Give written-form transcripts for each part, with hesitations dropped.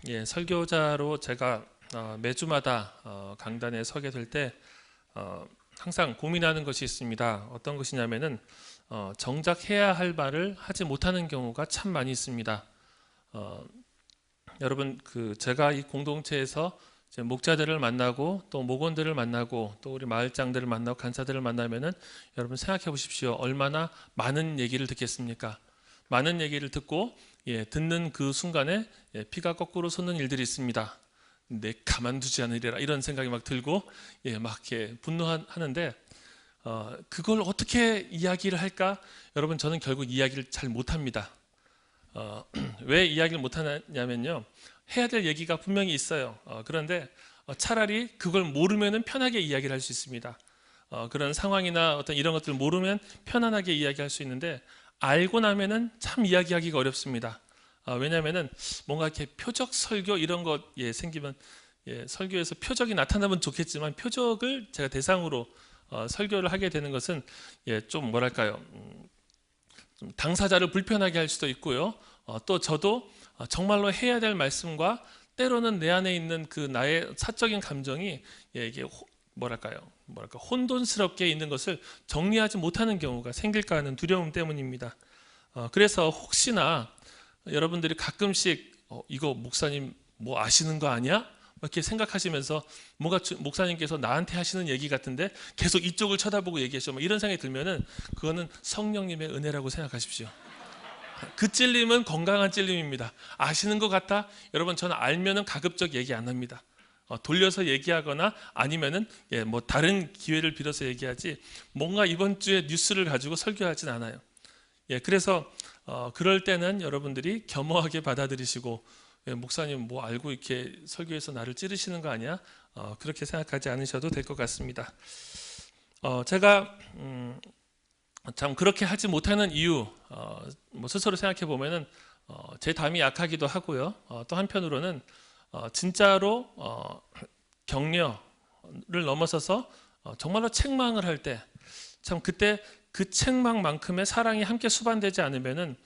예, 설교자로 제가 매주마다 강단에 서게 될 때 항상 고민하는 것이 있습니다. 어떤 것이냐면은 정작 해야 할 말을 하지 못하는 경우가 참 많이 있습니다. 어, 여러분 제가 이 공동체에서 이제 목자들을 만나고 또 목원들을 만나고 또 우리 마을장들을 만나고 간사들을 만나면은 여러분 생각해 보십시오. 얼마나 많은 얘기를 듣겠습니까? 많은 얘기를 듣고 듣는 그 순간에 피가 거꾸로 솟는 일들이 있습니다. 내 가만두지 않으리라 이런 생각이 막 들고 막 이렇게 분노하는데 그걸 어떻게 이야기를 할까? 여러분 저는 결국 이야기를 잘 못합니다. 왜 이야기를 못하냐면요, 해야 될 얘기가 분명히 있어요. 그런데 차라리 그걸 모르면은 편하게 이야기를 할 수 있습니다. 그런 상황이나 어떤 이런 것들을 모르면 편안하게 이야기할 수 있는데 알고 나면은 참 이야기하기가 어렵습니다. 왜냐하면은 뭔가 이렇게 표적 설교 이런 것 생기면 설교에서 표적이 나타나면 좋겠지만 표적을 제가 대상으로 설교를 하게 되는 것은 좀 뭐랄까요, 좀 당사자를 불편하게 할 수도 있고요. 또 저도 정말로 해야 될 말씀과 때로는 내 안에 있는 그 나의 사적인 감정이 이게 뭐랄까 혼돈스럽게 있는 것을 정리하지 못하는 경우가 생길까 하는 두려움 때문입니다. 그래서 혹시나 여러분들이 가끔씩 이거 목사님 뭐 아시는 거 아니야? 이렇게 생각하시면서 뭔가 목사님께서 나한테 하시는 얘기 같은데 계속 이쪽을 쳐다보고 얘기하시죠. 이런 생각이 들면은 그거는 성령님의 은혜라고 생각하십시오. 그 찔림은 건강한 찔림입니다. 아시는 것 같아? 여러분 저는 알면은 가급적 얘기 안 합니다. 돌려서 얘기하거나 아니면은 뭐 다른 기회를 빌어서 얘기하지 뭔가 이번 주에 뉴스를 가지고 설교하진 않아요. 그래서 그럴 때는 여러분들이 겸허하게 받아들이시고 목사님 뭐 알고 이렇게 설교에서 나를 찌르시는 거 아니야? 그렇게 생각하지 않으셔도 될 것 같습니다. 제가 참 그렇게 하지 못하는 이유 뭐 스스로 생각해 보면은 제 담이 약하기도 하고요. 또 한편으로는 진짜로 격려를 넘어서서 정말로 책망을 할 때 참 그때 그 책망만큼의 사랑이 함께 수반되지 않으면은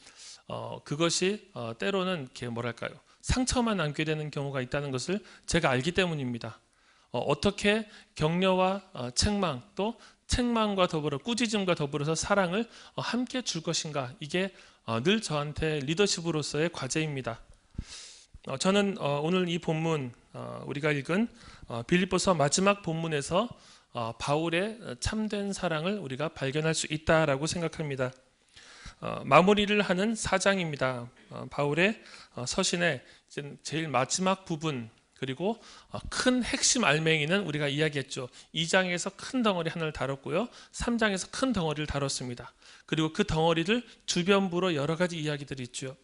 그것이 때로는 이렇게 뭐랄까요, 상처만 남게 되는 경우가 있다는 것을 제가 알기 때문입니다. 어떻게 격려와 책망 또 책망과 더불어 꾸짖음과 더불어서 사랑을 함께 줄 것인가, 이게 늘 저한테 리더십으로서의 과제입니다. 저는 오늘 이 본문 우리가 읽은 빌립보서 마지막 본문에서 바울의 참된 사랑을 우리가 발견할 수 있다라고 생각합니다. 마무리를 하는 4장입니다. 바울의 서신의 제일 마지막 부분, 그리고 큰 핵심 알맹이는 우리가 이야기했죠. 2장에서 큰 덩어리 하나를 다뤘고요. 3장에서 큰 덩어리를 다뤘습니다. 그리고 그 덩어리를 주변부로 여러 가지 이야기들이 있죠.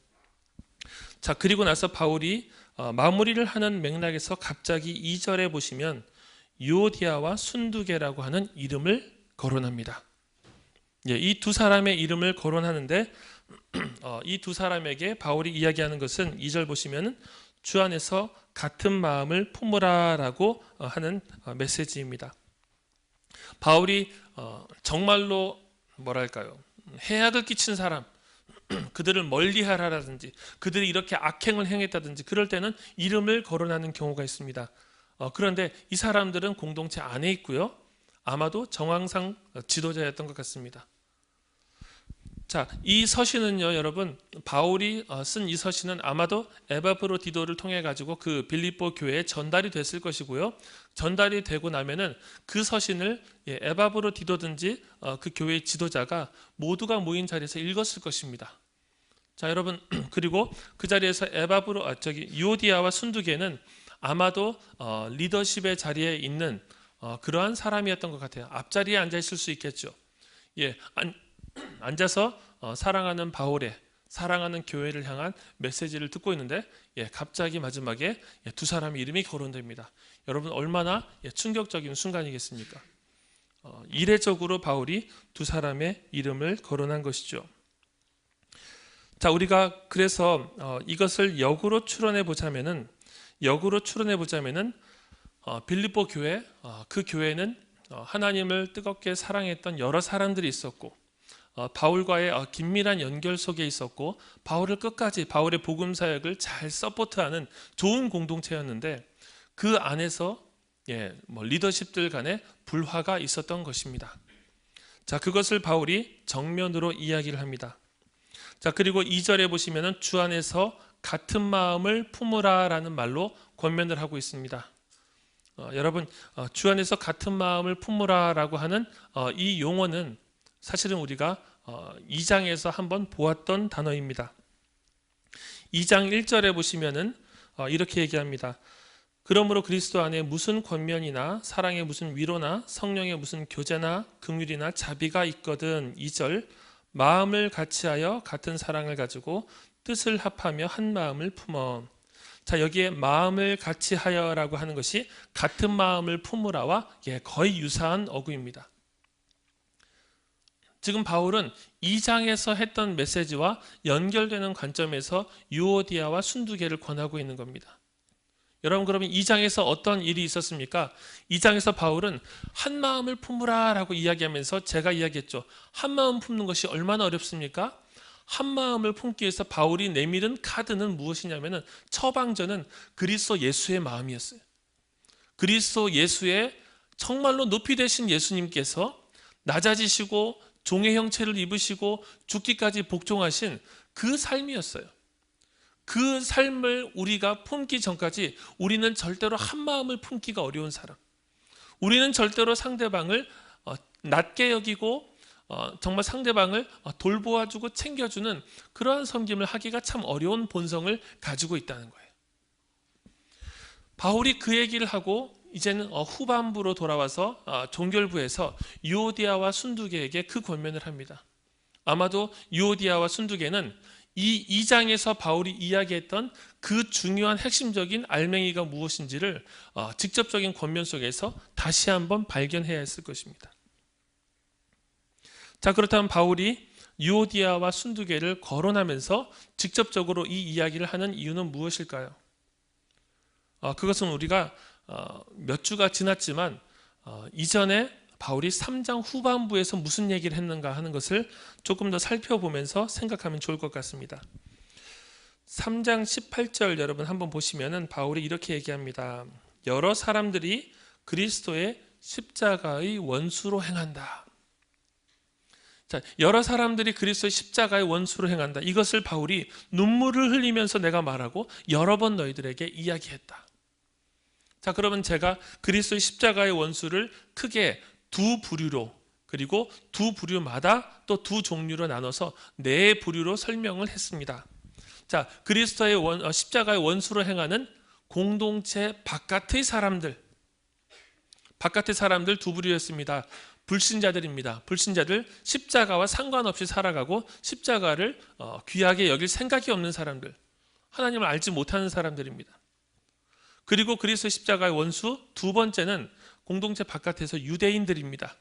자, 그리고 나서 바울이 마무리를 하는 맥락에서 갑자기 2절에 보시면 유오디아와 순두계라고 하는 이름을 거론합니다. 이 두 사람의 이름을 거론하는데 이 두 사람에게 바울이 이야기하는 것은 2절 보시면 주 안에서 같은 마음을 품으라라고 하는 메시지입니다. 바울이 정말로 뭐랄까요, 해악을 끼친 사람, 그들을 멀리하라라든지 그들이 이렇게 악행을 행했다든지 그럴 때는 이름을 거론하는 경우가 있습니다. 그런데 이 사람들은 공동체 안에 있고요. 아마도 정황상 지도자였던 것 같습니다. 자, 이 서신은요, 여러분, 바울이 쓴 이 서신은 아마도 에바브로디도를 통해 가지고 그 빌립보 교회에 전달이 됐을 것이고요. 전달이 되고 나면은 그 서신을 에바브로디도든지 그 교회의 지도자가 모두가 모인 자리에서 읽었을 것입니다. 자, 여러분, 그리고 그 자리에서 유오디아와 순두계는 아마도 리더십의 자리에 있는 그러한 사람이었던 것 같아요. 앞자리에 앉아 있을 수 있겠죠. 앉아서 사랑하는 바울의, 사랑하는 교회를 향한 메시지를 듣고 있는데 갑자기 마지막에 두 사람의 이름이 거론됩니다. 여러분 얼마나 충격적인 순간이겠습니까? 이례적으로 바울이 두 사람의 이름을 거론한 것이죠. 자, 우리가 그래서 이것을 역으로 추론해 보자면은 빌립보 교회, 그 교회는 하나님을 뜨겁게 사랑했던 여러 사람들이 있었고 바울과의 긴밀한 연결 속에 있었고 바울을 끝까지 바울의 복음 사역을 잘 서포트하는 좋은 공동체였는데 그 안에서 리더십들 간에 불화가 있었던 것입니다. 자, 그것을 바울이 정면으로 이야기를 합니다. 자, 그리고 2절에 보시면은 주 안에서 같은 마음을 품으라라는 말로 권면을 하고 있습니다. 여러분, 주 안에서 같은 마음을 품으라라고 하는 이 용어는 사실은 우리가 2장에서 한번 보았던 단어입니다. 2장 1절에 보시면은 이렇게 얘기합니다. 그러므로 그리스도 안에 무슨 권면이나 사랑의 무슨 위로나 성령의 무슨 교제나 긍휼이나 자비가 있거든. 2절 마음을 같이하여 같은 사랑을 가지고 뜻을 합하며 한 마음을 품어. 자, 여기에 마음을 같이하여라고 하는 것이 같은 마음을 품으라와 거의 유사한 어구입니다. 지금 바울은 2장에서 했던 메시지와 연결되는 관점에서 유오디아와 순두개를 권하고 있는 겁니다. 여러분, 그러면 2장에서 어떤 일이 있었습니까? 2장에서 바울은 한 마음을 품으라라고 이야기하면서 제가 이야기했죠. 한 마음 품는 것이 얼마나 어렵습니까? 한 마음을 품기 위해서 바울이 내밀은 카드는 무엇이냐면은 처방전은 그리스도 예수의 마음이었어요. 그리스도 예수의 정말로 높이 되신 예수님께서 낮아지시고 종의 형체를 입으시고 죽기까지 복종하신 그 삶이었어요. 그 삶을 우리가 품기 전까지 우리는 절대로 한 마음을 품기가 어려운 사람, 우리는 절대로 상대방을 낮게 여기고 정말 상대방을 돌보아주고 챙겨주는 그러한 섬김을 하기가 참 어려운 본성을 가지고 있다는 거예요. 바울이 그 얘기를 하고 이제는 후반부로 돌아와서 종결부에서 유오디아와 순두개에게 그 권면을 합니다. 아마도 유오디아와 순두개는 이 2장에서 바울이 이야기했던 그 중요한 핵심적인 알맹이가 무엇인지를 직접적인 권면 속에서 다시 한번 발견해야 했을 것입니다. 자, 그렇다면 바울이 유오디아와 순두개를 거론하면서 직접적으로 이 이야기를 하는 이유는 무엇일까요? 그것은 우리가 몇 주가 지났지만 이전에 바울이 3장 후반부에서 무슨 얘기를 했는가 하는 것을 조금 더 살펴보면서 생각하면 좋을 것 같습니다. 3장 18절 여러분 한번 보시면은 바울이 이렇게 얘기합니다. 여러 사람들이 그리스도의 십자가의 원수로 행한다. 자, 여러 사람들이 그리스도의 십자가의 원수로 행한다. 이것을 바울이 눈물을 흘리면서 내가 말하고 여러 번 너희들에게 이야기했다. 자, 그러면 제가 그리스도의 십자가의 원수를 크게 두 부류로, 그리고 두 부류마다 또 두 종류로 나눠서 네 부류로 설명을 했습니다. 자, 그리스도의 십자가의 원수로 행하는 공동체 바깥의 사람들, 바깥의 사람들 두 부류였습니다. 불신자들입니다. 불신자들, 십자가와 상관없이 살아가고 십자가를 귀하게 여길 생각이 없는 사람들, 하나님을 알지 못하는 사람들입니다. 그리고 그리스도 십자가의 원수 두 번째는 공동체 바깥에서 유대인들입니다.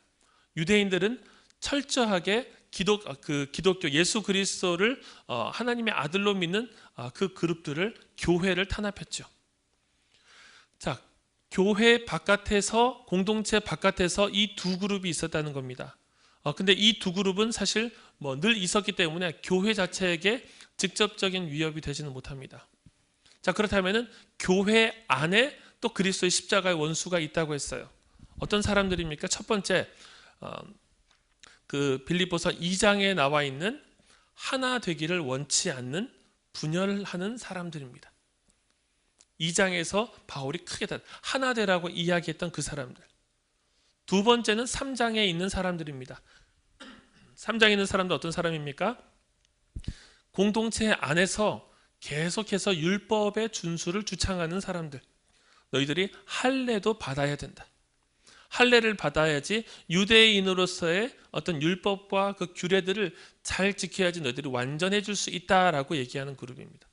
유대인들은 철저하게 기독교 예수 그리스도를 하나님의 아들로 믿는 그 그룹들을, 교회를 탄압했죠. 자, 교회 바깥에서, 공동체 바깥에서 이 두 그룹이 있었다는 겁니다. 근데 이 두 그룹은 사실 늘 있었기 때문에 교회 자체에게 직접적인 위협이 되지는 못합니다. 자, 그렇다면은 교회 안에 또 그리스도의 십자가의 원수가 있다고 했어요. 어떤 사람들입니까? 첫 번째, 그 빌립보서 2장에 나와 있는 하나 되기를 원치 않는 분열하는 사람들입니다. 2장에서 바울이 크게 하나 되라고 이야기했던 그 사람들. 두 번째는 3장에 있는 사람들입니다. 3장에 있는 사람들 어떤 사람입니까? 공동체 안에서 계속해서 율법의 준수를 주창하는 사람들. 너희들이 할례도 받아야 된다. 할례를 받아야지 유대인으로서의 어떤 율법과 그 규례들을 잘 지켜야지 너희들이 완전해질 수 있다라고 얘기하는 그룹입니다.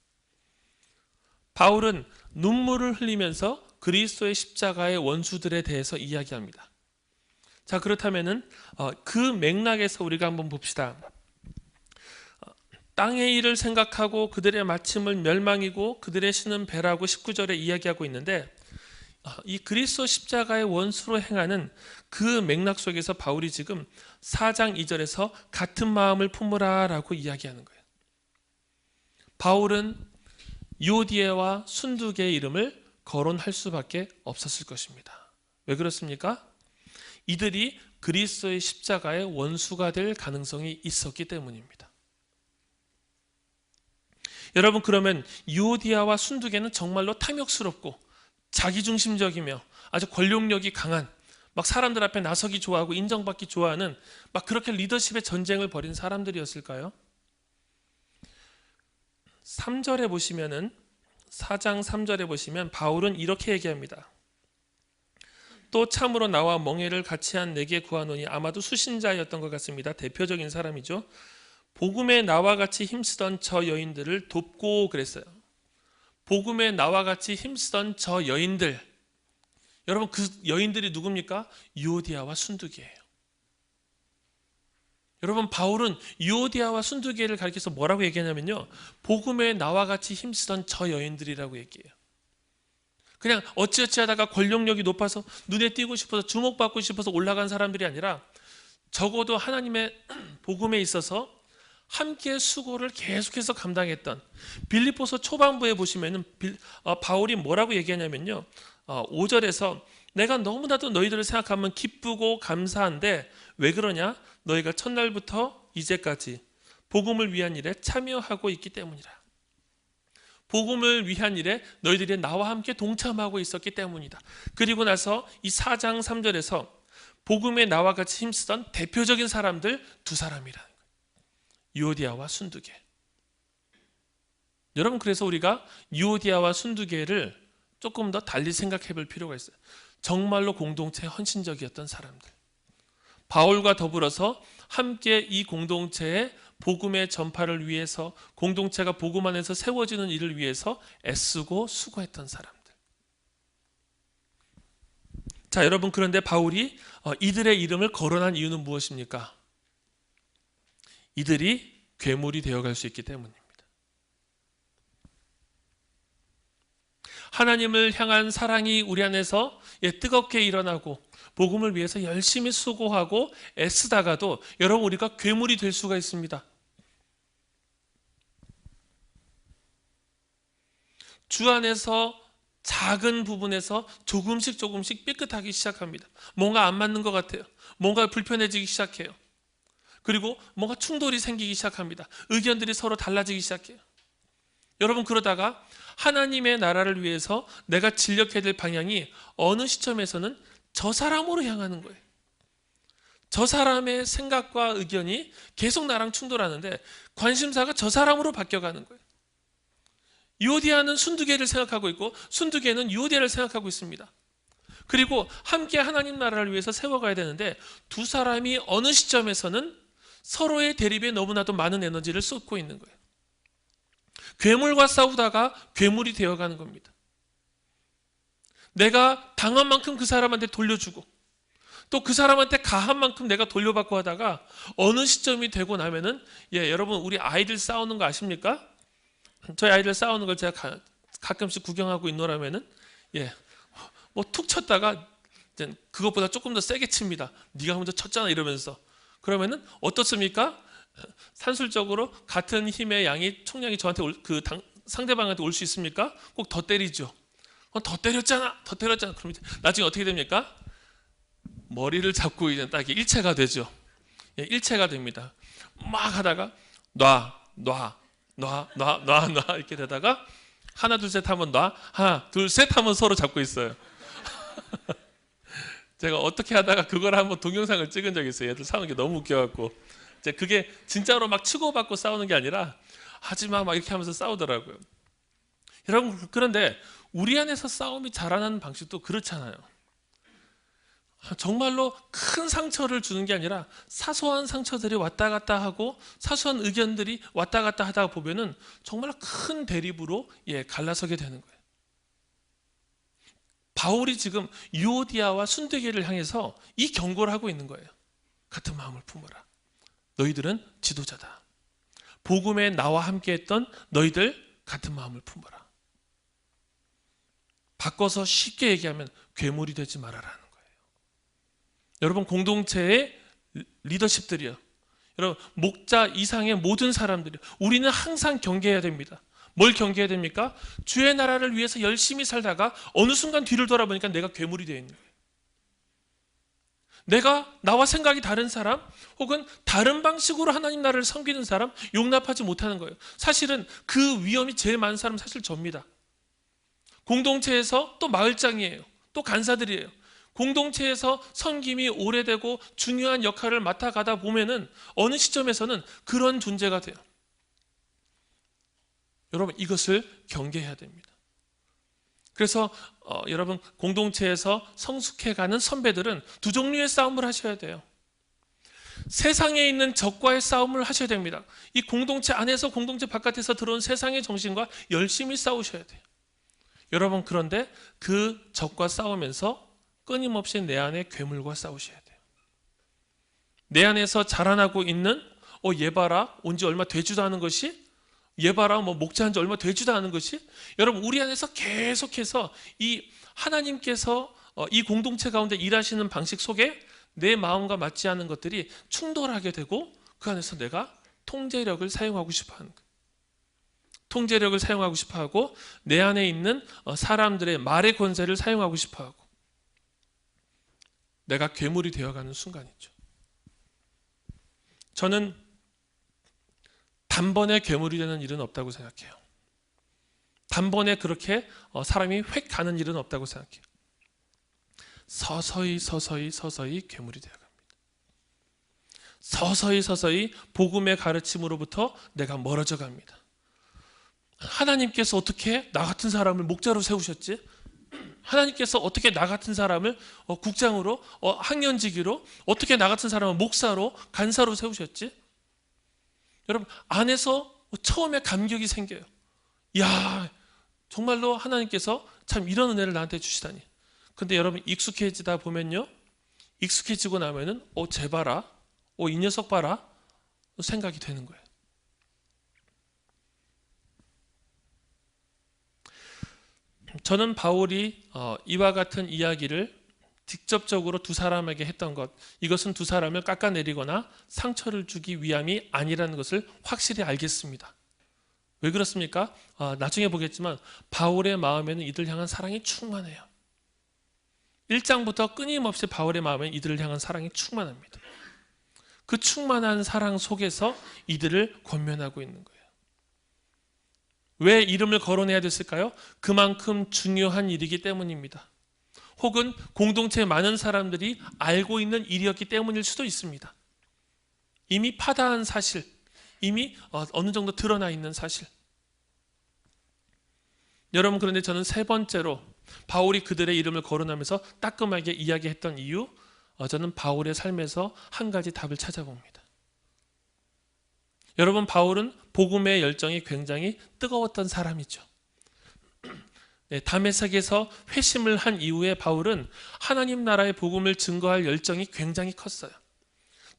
바울은 눈물을 흘리면서 그리스도의 십자가의 원수들에 대해서 이야기합니다. 자, 그렇다면은 그 맥락에서 우리가 한번 봅시다. 땅의 일을 생각하고 그들의 마침을 멸망이고 그들의 신은 배라고 19절에 이야기하고 있는데, 이 그리스도 십자가의 원수로 행하는 그 맥락 속에서 바울이 지금 4장 2절에서 같은 마음을 품으라 라고 이야기하는 거예요. 바울은 유오디아와 순두개의 이름을 거론할 수밖에 없었을 것입니다. 왜 그렇습니까? 이들이 그리스도의 십자가의 원수가 될 가능성이 있었기 때문입니다. 여러분, 그러면 유오디아와 순두개는 정말로 탐욕스럽고 자기중심적이며 아주 권력력이 강한, 막 사람들 앞에 나서기 좋아하고 인정받기 좋아하는 막 그렇게 리더십의 전쟁을 벌인 사람들이었을까요? 3절에 보시면은 4장 3절에 보시면 바울은 이렇게 얘기합니다. 또 참으로 나와 멍에를 같이 한 내게 구하노니 아마도 수신자였던 것 같습니다. 대표적인 사람이죠. 복음에 나와 같이 힘쓰던 저 여인들을 돕고 그랬어요. 복음에 나와 같이 힘쓰던 저 여인들, 여러분 그 여인들이 누굽니까? 유오디아와 순두개예요. 여러분, 바울은 유오디아와 순두개를 가리켜서 뭐라고 얘기하냐면요, 복음에 나와 같이 힘쓰던 저 여인들이라고 얘기해요. 그냥 어찌어찌 하다가 권력력이 높아서 눈에 띄고 싶어서 주목받고 싶어서 올라간 사람들이 아니라 적어도 하나님의 복음에 있어서 함께 수고를 계속해서 감당했던, 빌립보서 초반부에 보시면은 바울이 뭐라고 얘기하냐면요, 5절에서 내가 너무나도 너희들을 생각하면 기쁘고 감사한데 왜 그러냐? 너희가 첫날부터 이제까지 복음을 위한 일에 참여하고 있기 때문이라. 복음을 위한 일에 너희들이 나와 함께 동참하고 있었기 때문이다. 그리고 나서 이 4장 3절에서 복음에 나와 같이 힘쓰던 대표적인 사람들 두 사람이라. 유오디아와 순두개. 여러분, 그래서 우리가 유오디아와 순두개를 조금 더 달리 생각해 볼 필요가 있어요. 정말로 공동체에 헌신적이었던 사람들. 바울과 더불어서 함께 이 공동체의 복음의 전파를 위해서, 공동체가 복음 안에서 세워지는 일을 위해서 애쓰고 수고했던 사람들. 자, 여러분, 그런데 바울이 이들의 이름을 거론한 이유는 무엇입니까? 이들이 괴물이 되어갈 수 있기 때문입니다. 하나님을 향한 사랑이 우리 안에서 뜨겁게 일어나고 복음을 위해서 열심히 수고하고 애쓰다가도 여러분, 우리가 괴물이 될 수가 있습니다. 주 안에서 작은 부분에서 조금씩 삐끗하기 시작합니다. 뭔가 안 맞는 것 같아요. 뭔가 불편해지기 시작해요. 그리고 뭔가 충돌이 생기기 시작합니다. 의견들이 서로 달라지기 시작해요. 여러분, 그러다가 하나님의 나라를 위해서 내가 진력해야 될 방향이 어느 시점에서는 저 사람으로 향하는 거예요. 저 사람의 생각과 의견이 계속 나랑 충돌하는데 관심사가 저 사람으로 바뀌어가는 거예요. 유오디아는 순두개를 생각하고 있고 순두개는 유오디아를 생각하고 있습니다. 그리고 함께 하나님 나라를 위해서 세워가야 되는데 두 사람이 어느 시점에서는 서로의 대립에 너무나도 많은 에너지를 쏟고 있는 거예요. 괴물과 싸우다가 괴물이 되어가는 겁니다. 내가 당한 만큼 그 사람한테 돌려주고 또 그 사람한테 가한 만큼 내가 돌려받고 하다가 어느 시점이 되고 나면은, 여러분, 우리 아이들 싸우는 거 아십니까? 저희 아이들 싸우는 걸 제가 가끔씩 구경하고 있노라면은, 뭐 툭 쳤다가 이제 그것보다 조금 더 세게 칩니다. 네가 먼저 쳤잖아 이러면서. 그러면은 어떻습니까? 산술적으로 같은 힘의 양이 총량이 저한테 상대방한테 올 수 있습니까? 꼭 더 때리죠. 더 때렸잖아. 그럼 나중에 어떻게 됩니까? 머리를 잡고 이제 딱 일체가 되죠. 일체가 됩니다. 막 하다가 놔 이렇게 되다가 하나 둘 셋 하면 놔, 하나 둘 셋 하면 서로 잡고 있어요. 제가 어떻게 하다가 그걸 한번 동영상을 찍은 적이 있어요. 얘들 싸우는 게 너무 웃겨갖고. 이제 그게 진짜로 막 치고받고 싸우는 게 아니라 하지마 막 이렇게 하면서 싸우더라고요. 여러분, 그런데 우리 안에서 싸움이 자라나는 방식도 그렇잖아요. 정말로 큰 상처를 주는 게 아니라 사소한 상처들이 왔다 갔다 하고 사소한 의견들이 왔다 갔다 하다 보면은 정말 큰 대립으로 갈라서게 되는 거예요. 바울이 지금 유오디아와 순두개를 향해서 이 경고를 하고 있는 거예요. 같은 마음을 품어라. 너희들은 지도자다. 복음에 나와 함께 했던 너희들 같은 마음을 품어라. 바꿔서 쉽게 얘기하면 괴물이 되지 말아라는 거예요. 여러분, 공동체의 리더십들이요, 여러분, 목자 이상의 모든 사람들이, 우리는 항상 경계해야 됩니다. 뭘 경계해야 됩니까? 주의 나라를 위해서 열심히 살다가 어느 순간 뒤를 돌아보니까 내가 괴물이 되어 있는 거예요. 내가, 나와 생각이 다른 사람, 혹은 다른 방식으로 하나님 나라를 섬기는 사람 용납하지 못하는 거예요. 사실은 그 위험이 제일 많은 사람은 사실 접니다. 공동체에서 또 마을장이에요. 또 간사들이에요. 공동체에서 섬김이 오래되고 중요한 역할을 맡아가다 보면은 어느 시점에서는 그런 존재가 돼요. 여러분, 이것을 경계해야 됩니다. 그래서 여러분, 공동체에서 성숙해가는 선배들은 두 종류의 싸움을 하셔야 돼요. 세상에 있는 적과의 싸움을 하셔야 됩니다. 이 공동체 안에서 공동체 바깥에서 들어온 세상의 정신과 열심히 싸우셔야 돼요. 여러분, 그런데 그 적과 싸우면서 끊임없이 내 안에 괴물과 싸우셔야 돼요. 내 안에서 자라나고 있는 얘 봐라, 온 지 얼마 되지도 않은 것이, 얘 봐라, 목자한 지 얼마 되지도 않은 것이, 여러분, 우리 안에서 계속해서 이 하나님께서 이 공동체 가운데 일하시는 방식 속에 내 마음과 맞지 않는 것들이 충돌하게 되고, 그 안에서 내가 통제력을 사용하고 싶어 하는 거예요. 통제력을 사용하고 싶어 하고, 내 안에 있는 사람들의 말의 권세를 사용하고 싶어 하고, 내가 괴물이 되어가는 순간이죠. 저는 단번에 괴물이 되는 일은 없다고 생각해요. 단번에 그렇게 사람이 획 가는 일은 없다고 생각해요. 서서히 괴물이 되어갑니다. 서서히 복음의 가르침으로부터 내가 멀어져 갑니다. 하나님께서 어떻게 나 같은 사람을 목자로 세우셨지? 하나님께서 어떻게 나 같은 사람을 국장으로, 학년직으로, 어떻게 나 같은 사람을 목사로, 간사로 세우셨지? 여러분, 안에서 처음에 감격이 생겨요. 야, 정말로 하나님께서 참 이런 은혜를 나한테 주시다니. 근데 여러분, 익숙해지다 보면요, 익숙해지고 나면은 쟤 봐라, 이 녀석 봐라 생각이 되는 거예요. 저는 바울이 이와 같은 이야기를 직접적으로 두 사람에게 했던 것, 이것은 두 사람을 깎아내리거나 상처를 주기 위함이 아니라는 것을 확실히 알겠습니다. 왜 그렇습니까? 나중에 보겠지만 바울의 마음에는 이들 향한 사랑이 충만해요. 1장부터 끊임없이 바울의 마음에는 이들을 향한 사랑이 충만합니다. 그 충만한 사랑 속에서 이들을 권면하고 있는 거예요. 왜 이름을 거론해야 됐을까요? 그만큼 중요한 일이기 때문입니다. 혹은 공동체의 많은 사람들이 알고 있는 일이었기 때문일 수도 있습니다. 이미 파다한 사실, 이미 어느 정도 드러나 있는 사실. 여러분, 그런데 저는 세 번째로 바울이 그들의 이름을 거론하면서 따끔하게 이야기했던 이유, 저는 바울의 삶에서 한 가지 답을 찾아봅니다. 여러분, 바울은 복음의 열정이 굉장히 뜨거웠던 사람이죠. 다메섹에서 회심을 한 이후에 바울은 하나님 나라의 복음을 증거할 열정이 굉장히 컸어요.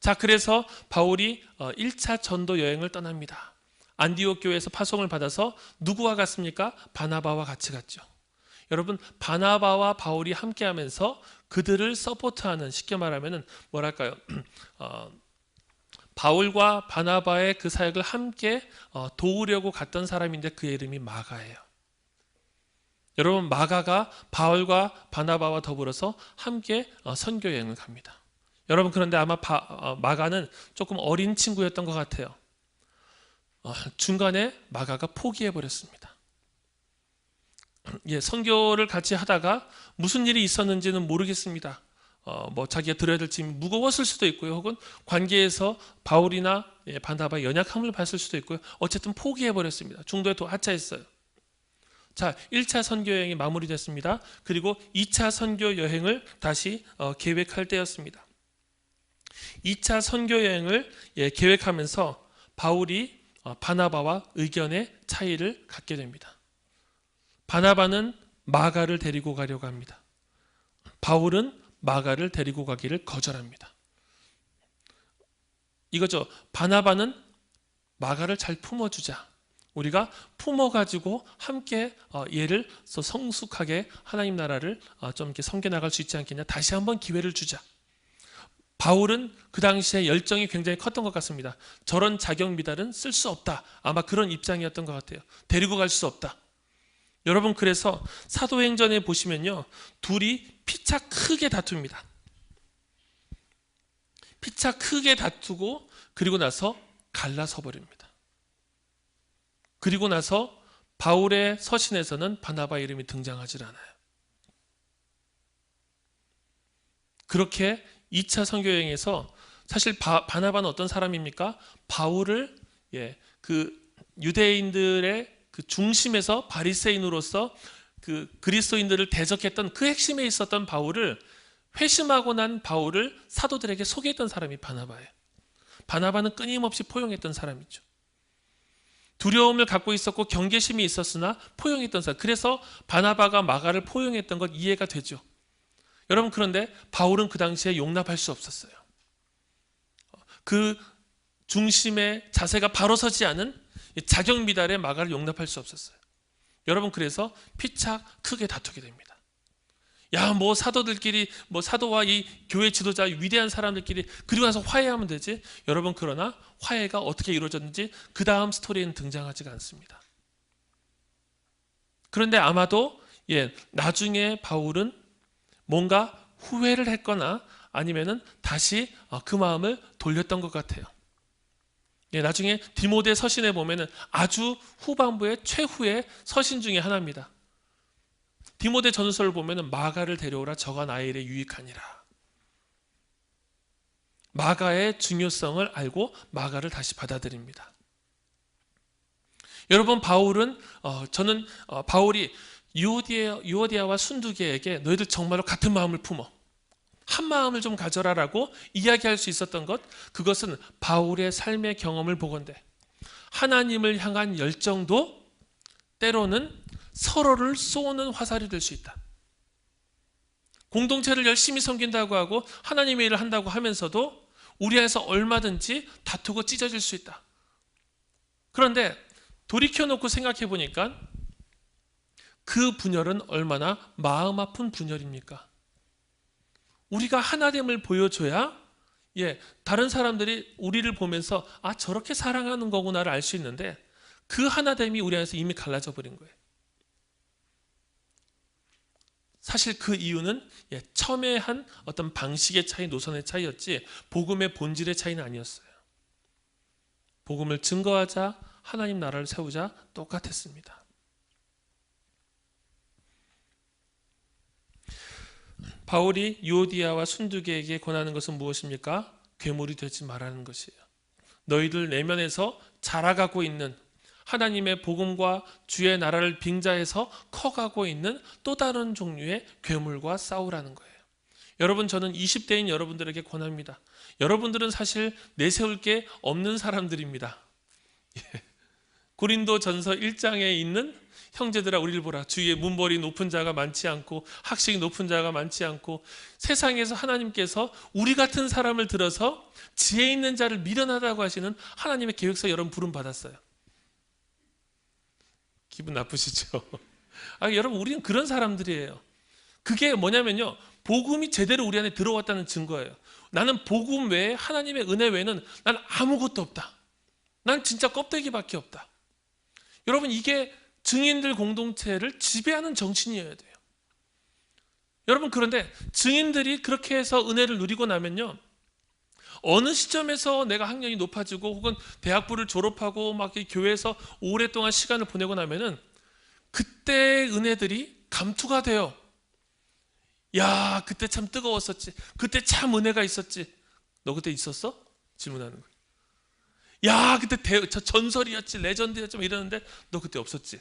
자, 그래서 바울이 1차 전도 여행을 떠납니다. 안디옥 교회에서 파송을 받아서 누구와 갔습니까? 바나바와 같이 갔죠. 여러분, 바나바와 바울이 함께하면서 그들을 서포트하는, 쉽게 말하면은 뭐랄까요? 바울과 바나바의 그 사역을 함께 도우려고 갔던 사람인데 그의 이름이 마가예요. 여러분, 마가가 바울과 바나바와 더불어서 함께 선교 여행을 갑니다. 여러분, 그런데 아마 마가는 조금 어린 친구였던 것 같아요. 중간에 마가가 포기해버렸습니다. 선교를 같이 하다가 무슨 일이 있었는지는 모르겠습니다. 자기가 들어야 될 짐이 무거웠을 수도 있고요. 혹은 관계에서 바울이나 바나바의 연약함을 봤을 수도 있고요. 어쨌든 포기해버렸습니다. 중도에 하차했어요. 자, 1차 선교 여행이 마무리됐습니다. 그리고 2차 선교 여행을 다시 계획할 때였습니다. 2차 선교 여행을 계획하면서 바울이 바나바와 의견의 차이를 갖게 됩니다. 바나바는 마가를 데리고 가려고 합니다. 바울은 마가를 데리고 가기를 거절합니다. 이거죠. 바나바는 마가를 잘 품어주자, 우리가 품어가지고 함께 얘를 성숙하게 하나님 나라를 좀 이렇게 섬겨나갈 수 있지 않겠냐. 다시 한번 기회를 주자. 바울은 그 당시에 열정이 굉장히 컸던 것 같습니다. 저런 자격 미달은 쓸 수 없다. 아마 그런 입장이었던 것 같아요. 데리고 갈 수 없다. 여러분, 그래서 사도행전에 보시면요, 둘이 피차 크게 다툽니다. 피차 크게 다투고 그리고 나서 갈라서 버립니다. 그리고 나서 바울의 서신에서는 바나바 이름이 등장하지 않아요. 그렇게 2차 선교여행에서 사실 바나바는 어떤 사람입니까? 바울을 그 유대인들의 그 중심에서 바리새인으로서 그 그리스도인들을 대적했던 그 핵심에 있었던 바울을, 회심하고 난 바울을 사도들에게 소개했던 사람이 바나바예요. 바나바는 끊임없이 포용했던 사람이죠. 두려움을 갖고 있었고 경계심이 있었으나 포용했던 사람. 그래서 바나바가 마가를 포용했던 것 이해가 되죠. 여러분, 그런데 바울은 그 당시에 용납할 수 없었어요. 그 중심의 자세가 바로 서지 않은 자격 미달의 마가를 용납할 수 없었어요. 여러분, 그래서 피차 크게 다투게 됩니다. 야, 뭐 사도들끼리, 뭐 사도와 이 교회 지도자 위대한 사람들끼리 그리고 나서 화해하면 되지. 여러분, 그러나 화해가 어떻게 이루어졌는지 그 다음 스토리에는 등장하지가 않습니다. 그런데 아마도 나중에 바울은 뭔가 후회를 했거나 아니면은 다시 그 마음을 돌렸던 것 같아요. 나중에 디모데 서신에 보면은 아주 후반부의 최후의 서신 중에 하나입니다. 디모데 전서를 보면은 마가를 데려오라, 저가 나의 일에 유익하니라. 마가의 중요성을 알고 마가를 다시 받아들입니다. 여러분, 바울은 저는 바울이 유오디아와 순두계에게 너희들 정말로 같은 마음을 품어, 한 마음을 좀 가져라라고 이야기할 수 있었던 것, 그것은 바울의 삶의 경험을 보건대 하나님을 향한 열정도 때로는 서로를 쏘는 화살이 될 수 있다. 공동체를 열심히 섬긴다고 하고 하나님의 일을 한다고 하면서도 우리 안에서 얼마든지 다투고 찢어질 수 있다. 그런데 돌이켜놓고 생각해 보니까 그 분열은 얼마나 마음 아픈 분열입니까? 우리가 하나됨을 보여줘야 다른 사람들이 우리를 보면서 아, 저렇게 사랑하는 거구나를 알 수 있는데 그 하나됨이 우리 안에서 이미 갈라져 버린 거예요. 사실 그 이유는 첨예한 어떤 방식의 차이, 노선의 차이였지 복음의 본질의 차이는 아니었어요. 복음을 증거하자, 하나님 나라를 세우자 똑같았습니다. 바울이 유오디아와 순두계에게 권하는 것은 무엇입니까? 괴물이 되지 말라는 것이에요. 너희들 내면에서 자라가고 있는 하나님의 복음과 주의 나라를 빙자해서 커가고 있는 또 다른 종류의 괴물과 싸우라는 거예요. 여러분, 저는 20대인 여러분들에게 권합니다. 여러분들은 사실 내세울 게 없는 사람들입니다. 고린도전서 1장에 있는 형제들아 우리를 보라. 주위에 문벌이 높은 자가 많지 않고 학식이 높은 자가 많지 않고 세상에서 하나님께서 우리 같은 사람을 들어서 지혜 있는 자를 미련하다고 하시는 하나님의 계획서 여러분 부름받았어요. 기분 나쁘시죠? 여러분, 우리는 그런 사람들이에요. 그게 뭐냐면요, 복음이 제대로 우리 안에 들어왔다는 증거예요. 나는 복음 외에, 하나님의 은혜 외에는 난 아무것도 없다. 난 진짜 껍데기밖에 없다. 여러분, 이게 증인들 공동체를 지배하는 정신이어야 돼요. 여러분, 그런데 증인들이 그렇게 해서 은혜를 누리고 나면요, 어느 시점에서 내가 학년이 높아지고 혹은 대학부를 졸업하고 막 교회에서 오랫동안 시간을 보내고 나면은 그때의 은혜들이 감투가 돼요. 야, 그때 참 뜨거웠었지. 그때 참 은혜가 있었지. 너 그때 있었어? 질문하는 거예요. 야, 그때 저 전설이었지, 레전드였지 이러는데 너 그때 없었지.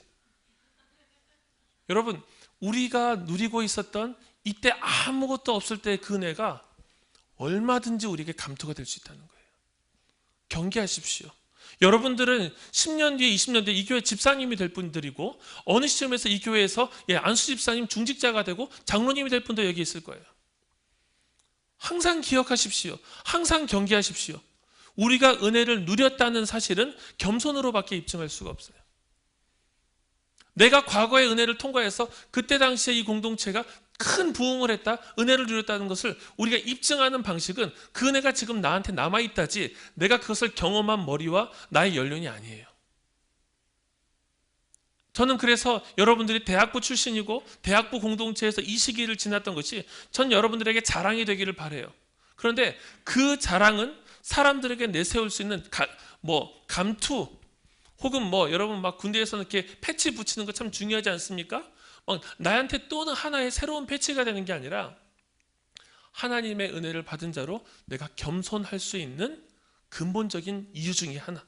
여러분, 우리가 누리고 있었던 이때 아무것도 없을 때 그 은혜가 얼마든지 우리에게 감투가 될 수 있다는 거예요. 경계하십시오. 여러분들은 10년 뒤에 20년 뒤에 이 교회 집사님이 될 분들이고 어느 시점에서 이 교회에서 안수 집사님 중직자가 되고 장로님이 될 분도 여기 있을 거예요. 항상 기억하십시오. 항상 경계하십시오. 우리가 은혜를 누렸다는 사실은 겸손으로밖에 입증할 수가 없어요. 내가 과거의 은혜를 통과해서 그때 당시에 이 공동체가 큰 부흥을 했다, 은혜를 누렸다는 것을 우리가 입증하는 방식은 그 은혜가 지금 나한테 남아있다지 내가 그것을 경험한 머리와 나의 연륜이 아니에요. 저는 그래서 여러분들이 대학부 출신이고 대학부 공동체에서 이 시기를 지났던 것이 전 여러분들에게 자랑이 되기를 바라요. 그런데 그 자랑은 사람들에게 내세울 수 있는 감투 혹은 여러분 막 군대에서는 이렇게 패치 붙이는 거 참 중요하지 않습니까? 나한테 또는 하나의 새로운 패치가 되는 게 아니라 하나님의 은혜를 받은 자로 내가 겸손할 수 있는 근본적인 이유 중에 하나.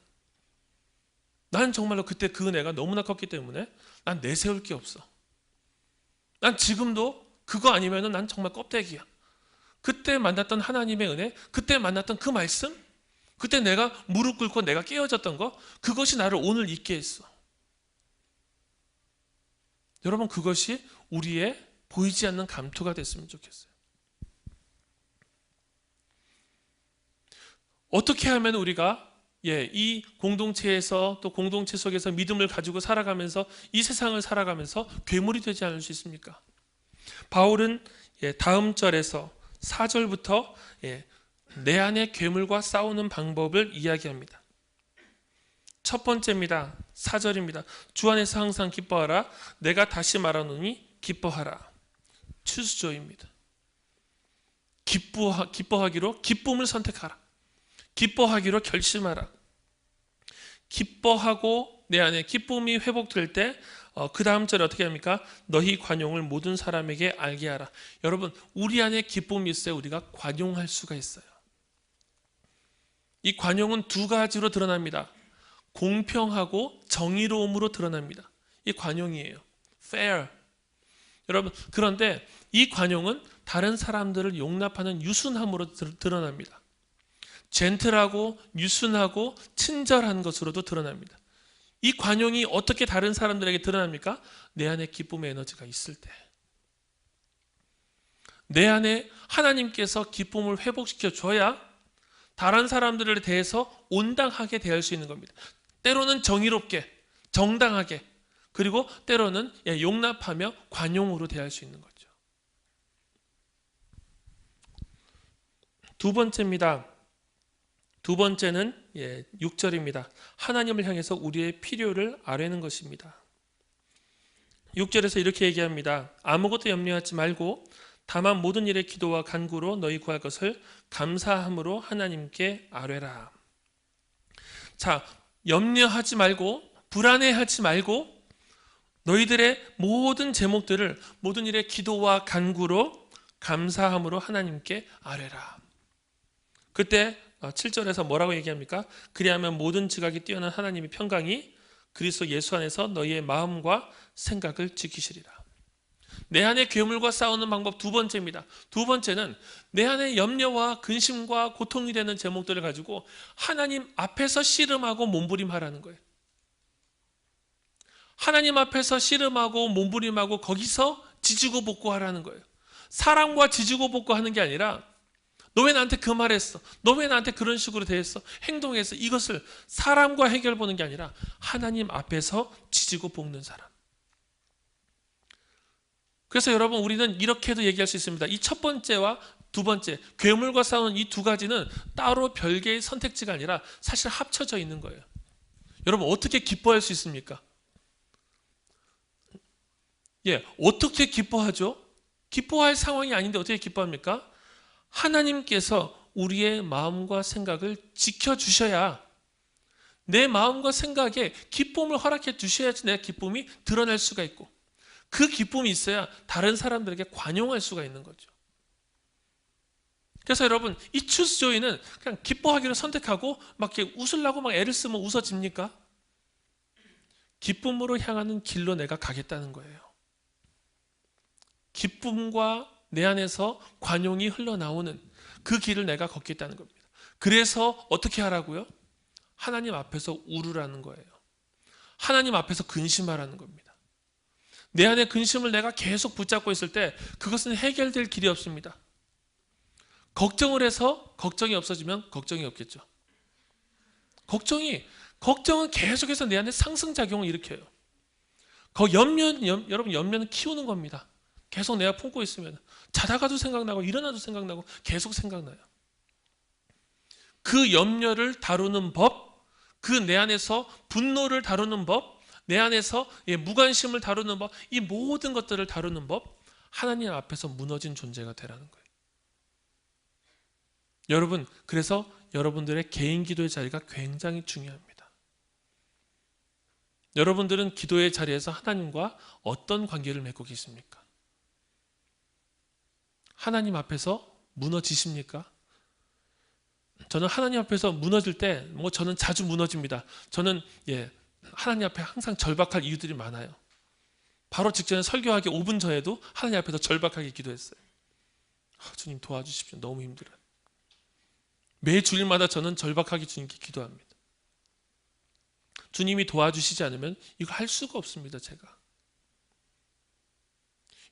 난 정말로 그때 그 은혜가 너무나 컸기 때문에 난 내세울 게 없어. 난 지금도 그거 아니면은 난 정말 껍데기야. 그때 만났던 하나님의 은혜, 그때 만났던 그 말씀, 그때 내가 무릎 꿇고 내가 깨어졌던 거, 그것이 나를 오늘 있게 했어. 여러분, 그것이 우리의 보이지 않는 감투가 됐으면 좋겠어요. 어떻게 하면 우리가 이 공동체에서 또 공동체 속에서 믿음을 가지고 살아가면서 이 세상을 살아가면서 괴물이 되지 않을 수 있습니까? 바울은 다음 절에서 4절부터 내 안의 괴물과 싸우는 방법을 이야기합니다. 첫 번째입니다. 4절입니다. 주 안에서 항상 기뻐하라. 내가 다시 말하노니 기뻐하라. Choose joy입니다. 기뻐하기로 기쁨을 선택하라. 기뻐하기로 결심하라. 기뻐하고 내 안에 기쁨이 회복될 때 그 다음 절에 어떻게 합니까? 너희 관용을 모든 사람에게 알게 하라. 여러분, 우리 안에 기쁨이 있어야 우리가 관용할 수가 있어요. 이 관용은 두 가지로 드러납니다. 공평하고 정의로움으로 드러납니다. 이 관용이에요. fair. 여러분, 그런데 이 관용은 다른 사람들을 용납하는 유순함으로 드러납니다. 젠틀하고 유순하고 친절한 것으로도 드러납니다. 이 관용이 어떻게 다른 사람들에게 드러납니까? 내 안에 기쁨의 에너지가 있을 때. 내 안에 하나님께서 기쁨을 회복시켜 줘야 다른 사람들에 대해서 온당하게 대할 수 있는 겁니다. 때로는 정의롭게, 정당하게, 그리고 때로는 용납하며 관용으로 대할 수 있는 거죠. 두 번째입니다. 두 번째는 6절입니다. 하나님을 향해서 우리의 필요를 아뢰는 것입니다. 6절에서 이렇게 얘기합니다. 아무것도 염려하지 말고 다만 모든 일에 기도와 간구로 너희 구할 것을 감사함으로 하나님께 아뢰라. 자, 염려하지 말고 불안해하지 말고 너희들의 모든 제목들을 모든 일에 기도와 간구로 감사함으로 하나님께 아뢰라. 그때 7절에서 뭐라고 얘기합니까? 그리하면 모든 지각이 뛰어난 하나님의 평강이 그리스도 예수 안에서 너희의 마음과 생각을 지키시리라. 내 안의 괴물과 싸우는 방법 두 번째입니다. 두 번째는 내 안의 염려와 근심과 고통이 되는 제목들을 가지고 하나님 앞에서 씨름하고 몸부림하라는 거예요. 하나님 앞에서 씨름하고 몸부림하고 거기서 지지고 볶고하라는 거예요. 사람과 지지고 볶고하는 게 아니라 너 왜 나한테 그 말했어? 너 왜 나한테 그런 식으로 대했어? 행동했어? 이것을 사람과 해결 보는 게 아니라 하나님 앞에서 지지고 볶는 사람. 그래서 여러분, 우리는 이렇게도 얘기할 수 있습니다. 이 첫 번째와 두 번째, 괴물과 싸우는 이 두 가지는 따로 별개의 선택지가 아니라 사실 합쳐져 있는 거예요. 여러분, 어떻게 기뻐할 수 있습니까? 어떻게 기뻐하죠? 기뻐할 상황이 아닌데 어떻게 기뻐합니까? 하나님께서 우리의 마음과 생각을 지켜주셔야 내 마음과 생각에 기쁨을 허락해 주셔야지 내 기쁨이 드러날 수가 있고 그 기쁨이 있어야 다른 사람들에게 관용할 수가 있는 거죠. 그래서 여러분, 이 choose joy는 그냥 기뻐하기를 선택하고 막 이렇게 웃으려고 막 애를 쓰면 웃어집니까? 기쁨으로 향하는 길로 내가 가겠다는 거예요. 기쁨과 내 안에서 관용이 흘러나오는 그 길을 내가 걷겠다는 겁니다. 그래서 어떻게 하라고요? 하나님 앞에서 울으라는 거예요. 하나님 앞에서 근심하라는 겁니다. 내 안에 근심을 내가 계속 붙잡고 있을 때 그것은 해결될 길이 없습니다. 걱정을 해서 걱정이 없어지면 걱정이 없겠죠. 걱정은 계속해서 내 안에 상승작용을 일으켜요. 여러분 염려는 키우는 겁니다. 계속 내가 품고 있으면 자다가도 생각나고 일어나도 생각나고 계속 생각나요. 그 염려를 다루는 법, 그 내 안에서 분노를 다루는 법, 내 안에서 무관심을 다루는 법, 이 모든 것들을 다루는 법, 하나님 앞에서 무너진 존재가 되라는 거예요. 여러분, 그래서 여러분들의 개인 기도의 자리가 굉장히 중요합니다. 여러분들은 기도의 자리에서 하나님과 어떤 관계를 맺고 계십니까? 하나님 앞에서 무너지십니까? 저는 하나님 앞에서 무너질 때, 저는 자주 무너집니다. 저는 하나님 앞에 항상 절박할 이유들이 많아요. 바로 직전에 설교하기 5분 전에도 하나님 앞에서 절박하게 기도했어요. 주님 도와주십시오. 너무 힘들어요. 매 주일마다 저는 절박하게 주님께 기도합니다. 주님이 도와주시지 않으면 이거 할 수가 없습니다, 제가.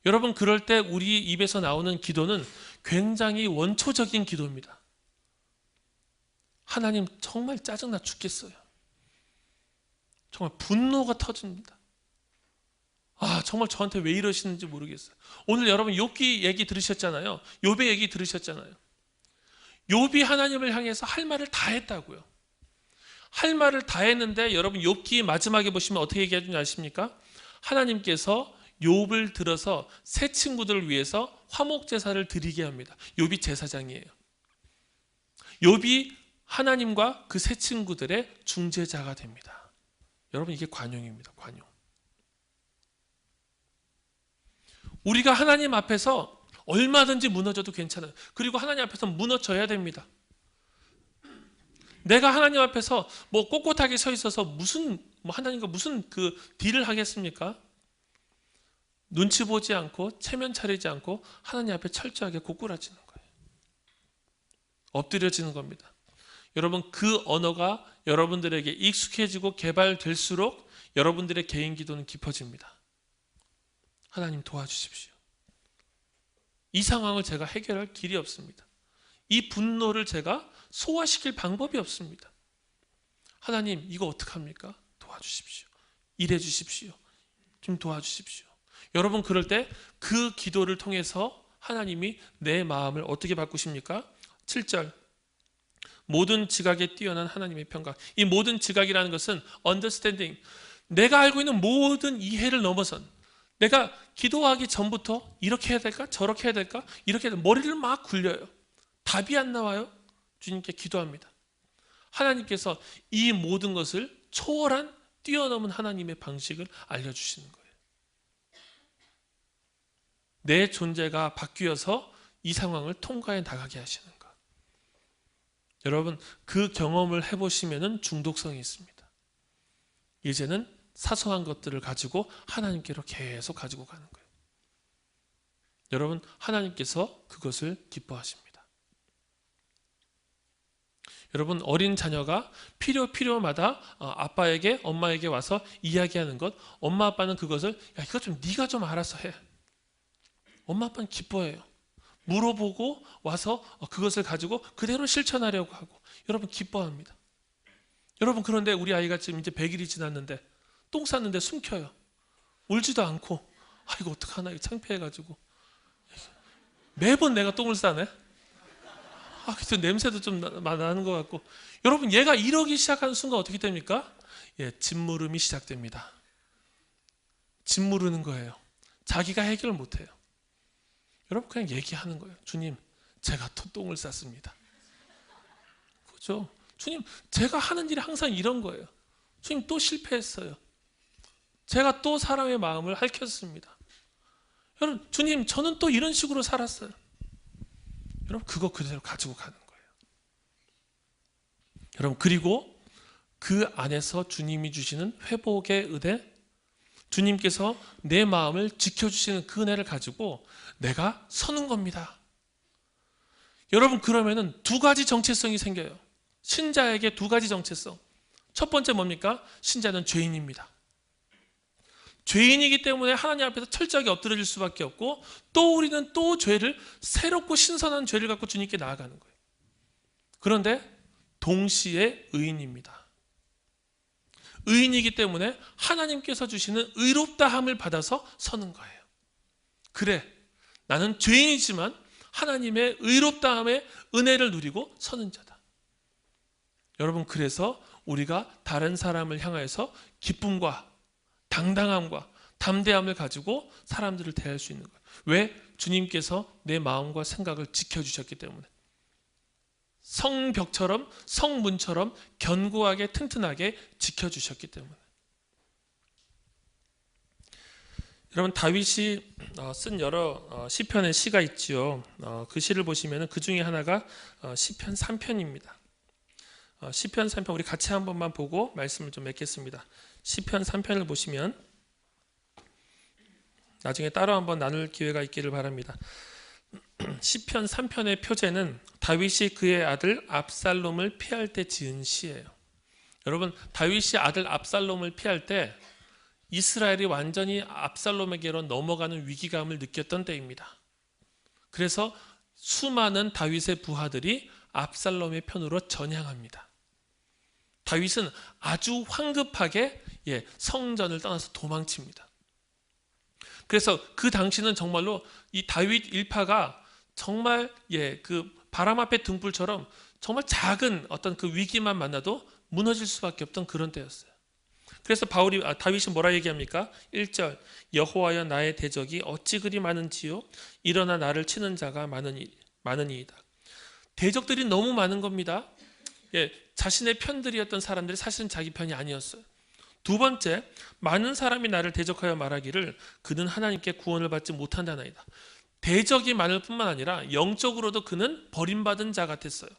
여러분, 그럴 때 우리 입에서 나오는 기도는 굉장히 원초적인 기도입니다. 하나님 정말 짜증나 죽겠어요. 정말 분노가 터집니다. 정말 저한테 왜 이러시는지 모르겠어요. 오늘 여러분 욥기 얘기 들으셨잖아요. 욥의 얘기 들으셨잖아요. 욥이 하나님을 향해서 할 말을 다 했다고요. 할 말을 다 했는데 여러분 욥기 마지막에 보시면 어떻게 얘기하는지 아십니까? 하나님께서 욥을 들어서 새 친구들을 위해서 화목 제사를 드리게 합니다. 욥이 제사장이에요. 욥이 하나님과 그 새 친구들의 중재자가 됩니다. 여러분, 이게 관용입니다. 관용. 우리가 하나님 앞에서 얼마든지 무너져도 괜찮아요. 그리고 하나님 앞에서 무너져야 됩니다. 내가 하나님 앞에서 꼿꼿하게 서 있어서 하나님과 무슨 그 딜을 하겠습니까? 눈치 보지 않고 체면 차리지 않고 하나님 앞에 철저하게 고꾸라지는 거예요. 엎드려지는 겁니다. 여러분, 그 언어가 여러분들에게 익숙해지고 개발될수록 여러분들의 개인 기도는 깊어집니다. 하나님 도와주십시오. 이 상황을 제가 해결할 길이 없습니다. 이 분노를 제가 소화시킬 방법이 없습니다. 하나님, 이거 어떡합니까? 도와주십시오. 일해 주십시오. 좀 도와주십시오. 여러분, 그럴 때 그 기도를 통해서 하나님이 내 마음을 어떻게 바꾸십니까? 7절, 모든 지각에 뛰어난 하나님의 평강. 이 모든 지각이라는 것은 understanding, 내가 알고 있는 모든 이해를 넘어선, 내가 기도하기 전부터 이렇게 해야 될까? 저렇게 해야 될까? 이렇게 해야 될까? 머리를 막 굴려요. 답이 안 나와요. 주님께 기도합니다. 하나님께서 이 모든 것을 초월한 뛰어넘은 하나님의 방식을 알려주시는 거예요. 내 존재가 바뀌어서 이 상황을 통과해 나가게 하시는 것. 여러분, 그 경험을 해보시면 중독성이 있습니다. 이제는 사소한 것들을 가지고 하나님께로 계속 가지고 가는 거예요. 여러분, 하나님께서 그것을 기뻐하십니다. 여러분, 어린 자녀가 필요마다 아빠에게, 엄마에게 와서 이야기하는 것, 엄마 아빠는 그것을 이거 좀 네가 좀 알아서 해. 엄마 아빠는 기뻐해요. 물어보고 와서 그것을 가지고 그대로 실천하려고 하고, 여러분 기뻐합니다. 여러분, 그런데 우리 아이가 지금 이제 100일이 지났는데 똥 쌌는데 숨겨요. 울지도 않고, 이거 어떡하나, 이거 창피해가지고. 매번 내가 똥을 싸네. 그래서 냄새도 좀 나는 것 같고. 여러분, 얘가 이러기 시작하는 순간 어떻게 됩니까? 짓무름이 시작됩니다. 짓무르는 거예요. 자기가 해결을 못해요. 여러분, 그냥 얘기하는 거예요. 주님, 제가 또 똥을 쌌습니다. 그렇죠? 주님, 제가 하는 일이 항상 이런 거예요. 주님, 또 실패했어요. 제가 또 사람의 마음을 핥혔습니다. 여러분, 주님, 저는 또 이런 식으로 살았어요. 여러분, 그거 그대로 가지고 가는 거예요. 여러분, 그리고 그 안에서 주님이 주시는 회복의 은혜, 주님께서 내 마음을 지켜주시는 그 은혜를 가지고 내가 서는 겁니다. 여러분, 그러면은 두 가지 정체성이 생겨요. 신자에게 두 가지 정체성. 첫 번째 뭡니까? 신자는 죄인입니다. 죄인이기 때문에 하나님 앞에서 철저하게 엎드려질 수밖에 없고, 또 우리는 또 죄를, 새롭고 신선한 죄를 갖고 주님께 나아가는 거예요. 그런데 동시에 의인입니다. 의인이기 때문에 하나님께서 주시는 의롭다함을 받아서 서는 거예요. 그래, 나는 죄인이지만 하나님의 의롭다함의 은혜를 누리고 서는 자다. 여러분, 그래서 우리가 다른 사람을 향하여서 기쁨과 당당함과 담대함을 가지고 사람들을 대할 수 있는 거예요. 왜? 주님께서 내 마음과 생각을 지켜주셨기 때문에. 성벽처럼, 성문처럼 견고하게 튼튼하게 지켜주셨기 때문에. 여러분, 다윗이 쓴 여러 시편의 시가 있지요. 그 시를 보시면 그 중에 하나가 시편 3편입니다. 시편 3편 우리 같이 한 번만 보고 말씀을 좀 맺겠습니다. 시편 3편을 보시면 나중에 따로 한번 나눌 기회가 있기를 바랍니다. 시편 3편의 표제는 다윗이 그의 아들 압살롬을 피할 때 지은 시예요. 여러분, 다윗이 아들 압살롬을 피할 때 이스라엘이 완전히 압살롬에게로 넘어가는 위기감을 느꼈던 때입니다. 그래서 수많은 다윗의 부하들이 압살롬의 편으로 전향합니다. 다윗은 아주 황급하게 성전을 떠나서 도망칩니다. 그래서 그 당시는 정말로 이 다윗 일파가 정말 그 바람 앞에 등불처럼 정말 작은 어떤 그 위기만 만나도 무너질 수밖에 없던 그런 때였어요. 그래서 다윗이 뭐라 얘기합니까? 1절, 여호와여 나의 대적이 어찌 그리 많은지요? 일어나 나를 치는 자가 많으니이다. 대적들이 너무 많은 겁니다. 자신의 편들이었던 사람들이 사실은 자기 편이 아니었어요. 두 번째, 많은 사람이 나를 대적하여 말하기를 그는 하나님께 구원을 받지 못한다나이다. 대적이 많을 뿐만 아니라 영적으로도 그는 버림받은 자 같았어요.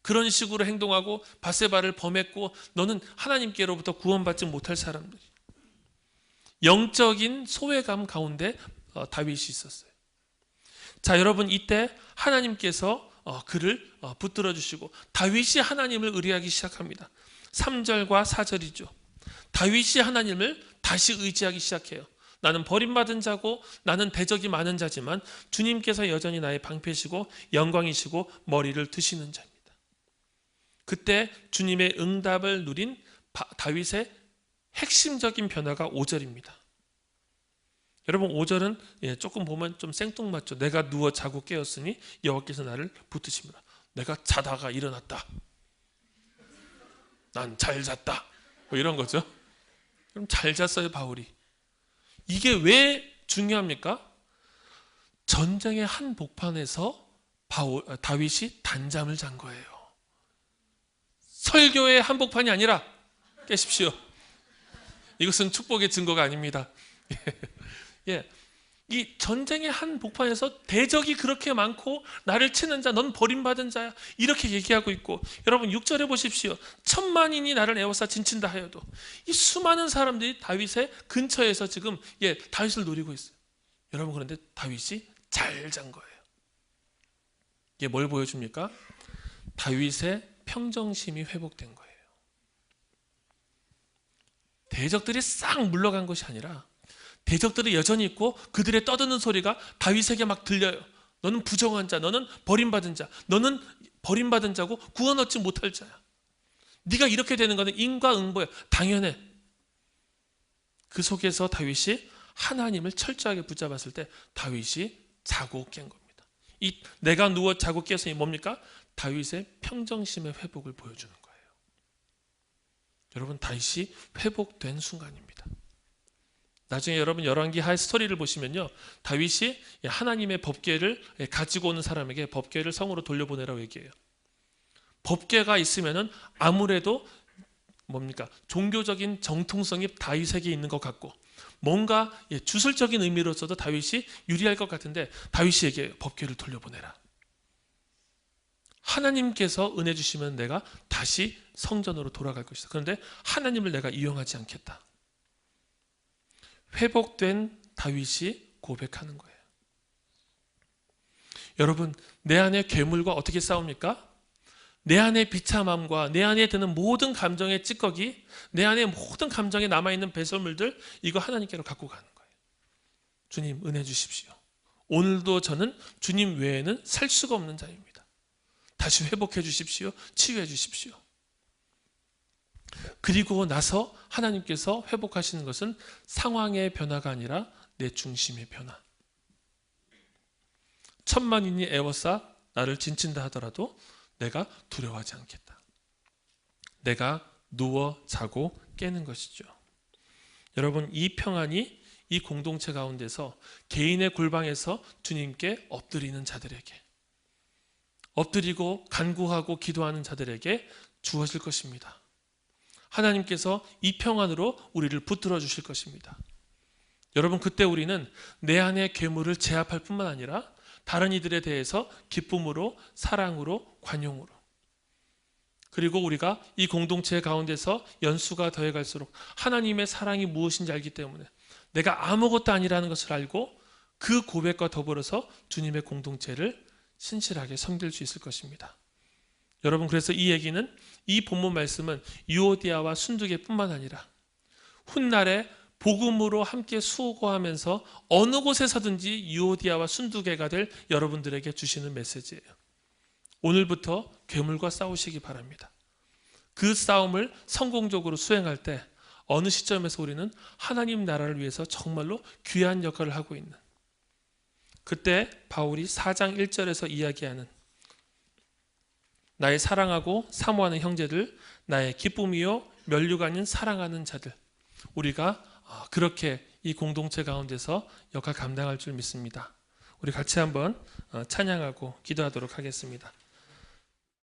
그런 식으로 행동하고 밧세바를 범했고 너는 하나님께로부터 구원받지 못할 사람들. 영적인 소외감 가운데 다윗이 있었어요. 자, 여러분, 이때 하나님께서 그를 붙들어 주시고 다윗이 하나님을 의뢰하기 시작합니다. 3절과 4절이죠. 다윗이 하나님을 다시 의지하기 시작해요. 나는 버림받은 자고 나는 대적이 많은 자지만 주님께서 여전히 나의 방패시고 영광이시고 머리를 드시는 자입니다. 그때 주님의 응답을 누린 다윗의 핵심적인 변화가 5절입니다. 여러분, 5절은 조금 보면 좀 생뚱맞죠. 내가 누워 자고 깨었으니 여호와께서 나를 붙드십니다. 내가 자다가 일어났다. 난 잘 잤다. 뭐 이런 거죠. 그럼 잘 잤어요, 바울이. 이게 왜 중요합니까? 전쟁의 한 복판에서 다윗이 단잠을 잔 거예요. 설교의 한복판이 아니라 깨십시오. 이것은 축복의 증거가 아닙니다. 이 전쟁의 한 복판에서 대적이 그렇게 많고 나를 치는 자, 넌 버림받은 자야, 이렇게 얘기하고 있고, 여러분 6절에 보십시오. 1000만인이 나를 에워싸 진친다 하여도 이 수많은 사람들이 다윗의 근처에서 지금 다윗을 노리고 있어요. 여러분, 그런데 다윗이 잘 잔 거예요. 이게 뭘 보여줍니까? 다윗의 평정심이 회복된 거예요. 대적들이 싹 물러간 것이 아니라 대적들이 여전히 있고 그들의 떠드는 소리가 다윗에게 막 들려요. 너는 부정한 자, 너는 버림받은 자, 너는 버림받은 자고 구원 얻지 못할 자야. 네가 이렇게 되는 것은 인과응보야. 당연해. 그 속에서 다윗이 하나님을 철저하게 붙잡았을 때 다윗이 자고 깬 겁니다. 이 내가 누워 자고 깨서이 뭡니까? 다윗의 평정심의 회복을 보여주는 거예요. 여러분, 다윗이 회복된 순간입니다. 나중에 여러분 열왕기하의 스토리를 보시면요, 다윗이 하나님의 법궤를 가지고 오는 사람에게 법궤를 성으로 돌려보내라고 얘기해요. 법궤가 있으면은 아무래도 뭡니까? 종교적인 정통성이 다윗에게 있는 것 같고 뭔가 주술적인 의미로서도 다윗이 유리할 것 같은데 다윗이 얘기해요. 법궤를 돌려보내라. 하나님께서 은혜 주시면 내가 다시 성전으로 돌아갈 것이다. 그런데 하나님을 내가 이용하지 않겠다. 회복된 다윗이 고백하는 거예요. 여러분, 내 안에 괴물과 어떻게 싸웁니까? 내 안에 비참함과 내 안에 드는 모든 감정의 찌꺼기, 내 안에 모든 감정에 남아있는 배설물들, 이거 하나님께로 갖고 가는 거예요. 주님, 은혜 주십시오. 오늘도 저는 주님 외에는 살 수가 없는 자입니다. 다시 회복해 주십시오. 치유해 주십시오. 그리고 나서 하나님께서 회복하시는 것은 상황의 변화가 아니라 내 중심의 변화. 천만인이 애워싸 나를 진친다 하더라도 내가 두려워하지 않겠다. 내가 누워 자고 깨는 것이죠. 여러분, 이 평안이 이 공동체 가운데서 개인의 골방에서 주님께 엎드리는 자들에게, 엎드리고 간구하고 기도하는 자들에게 주어질 것입니다. 하나님께서 이 평안으로 우리를 붙들어 주실 것입니다. 여러분, 그때 우리는 내 안의 괴물을 제압할 뿐만 아니라 다른 이들에 대해서 기쁨으로, 사랑으로, 관용으로, 그리고 우리가 이 공동체 가운데서 연수가 더해갈수록 하나님의 사랑이 무엇인지 알기 때문에 내가 아무것도 아니라는 것을 알고 그 고백과 더불어서 주님의 공동체를 신실하게 섬길 수 있을 것입니다. 여러분, 그래서 이 얘기는, 이 본문 말씀은 유오디아와 순두계뿐만 아니라 훗날에 복음으로 함께 수고하면서 어느 곳에서든지 유오디아와 순두계가 될 여러분들에게 주시는 메시지예요. 오늘부터 괴물과 싸우시기 바랍니다. 그 싸움을 성공적으로 수행할 때 어느 시점에서 우리는 하나님 나라를 위해서 정말로 귀한 역할을 하고 있는, 그때 바울이 4장 1절에서 이야기하는 나의 사랑하고 사모하는 형제들, 나의 기쁨이요 면류가 아닌 사랑하는 자들, 우리가 그렇게 이 공동체 가운데서 역할 감당할 줄 믿습니다. 우리 같이 한번 찬양하고 기도하도록 하겠습니다.